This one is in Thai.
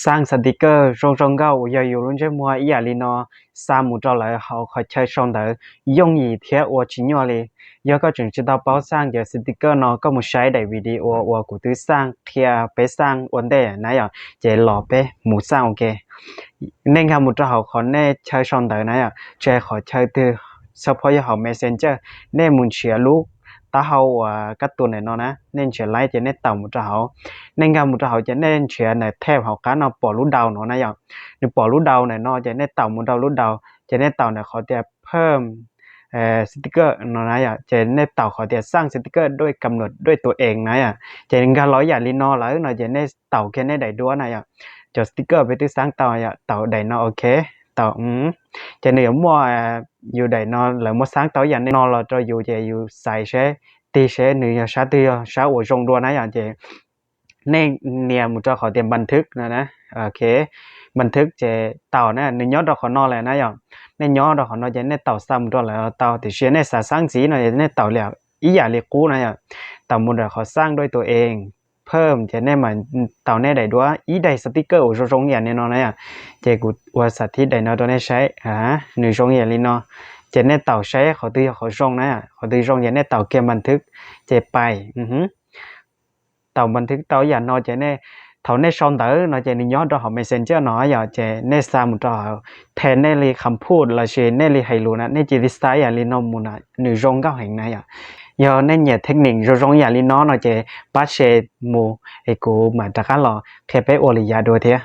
สร้างสติกเกอร์รงๆก็อย่าอยู่รุ่นเช้ามัวอีอย่าลีนอสามหมู่เจ้าเลยเขาคอยใช้ช่องเดอ用以贴我ชิ้นยัวเลยยก็จึงจะต้องเป้าสร้างเดี๋ยวสติกเกอร์เนาะก็มาใช้ในวิดีโอว่ากูตื้อสร้างเทียไปสร้างวันเดย์นะอย่างจะหล่อไปหมู่สร้างโอเคในงานหมู่เจ้าเขาขอแน่ใช้ช่องเดอนะอย่างจะขอใช้ตื้อเฉพาะอย่างเขา Messenger แน่มุนเชียลูกตาเขาcác tuần này nó nè nên chuyển like thì nên tàu một trào nên gặp một trào cho nên chuyển này theo học cá nó bỏ lút đầu nó này ạ nếu bỏ lút đầu này nó cho nên tàu một trào lút đầu cho nên tàu này khó để เพิ่มสติกเกอร์nó này ạ cho nên tàu khó để สร้างสติกเกอร์ด้วยกำหนดด้วยตัวเองนะอ่ะcho nênการร้อยอย่างลีนอแล้วnó cho nên tàu cái này đầy đua này ạ cho sticker về từ sáng tàu ạ tàu đầy nó ok tàu cho nên muaอยู่ใดนอนแล้วมื้อsáng tối dànhนอนlà cho dù về dù xài sẽ thì sẽ nữ xã tư xã hội rong đua này chị nên niềm một cho khỏi tiềnบันทึกนะโอเคบันทึกจะเต่านะนึกย้อนเราขอนอนเลยนะอย่างnênย้อนเราขอนอนจะเนี่ยเต่าซ้ำตัวแล้วเต่าที่เชื่อในสร้างสีหน่อยเนี่ยเต่าแล้วอีอย่าเรียกกู้นะอย่างเต่ามุนเราขอสร้างด้วยตัวเองเพิ่มจะเนี่ยมันเต่าเนี่ยได้ด้วยอีได้สติกเกอร์อุรงอย่างเนี่ยนอนนะอย่างเจกูว่าสัตว์ที่ได้นอนตัวนี้ใช้หนึ่งรงอย่างนี้เนาะจะเนี่ยเต่าใช้เขาตีเขารงนะเขาตีรงอย่างเนี่ยเต่าเกมบันทึกจะไปtàuบันทึกเต่าอย่านอจะเนี่ยเท่าในช่องเต๋อเนาะจะนี่ย้อนเราหอม messenger เนาะอย่าจะเนี่ยสามเราแทนเนี่ยเลยคำพูดเราเชื่อเนี่ยเลยให้รู้นะเนี่ยจีดิสไตล์อย่าลีนอมุนะหนึ่งรงก็เห็นนะอย่าเนี่ยเนี่ยเทคนิครงอย่าลีนอเนาะจะปัดเชมูไอ้กูมาจากกันหรอแค่ไปโอริยาดูเถอะ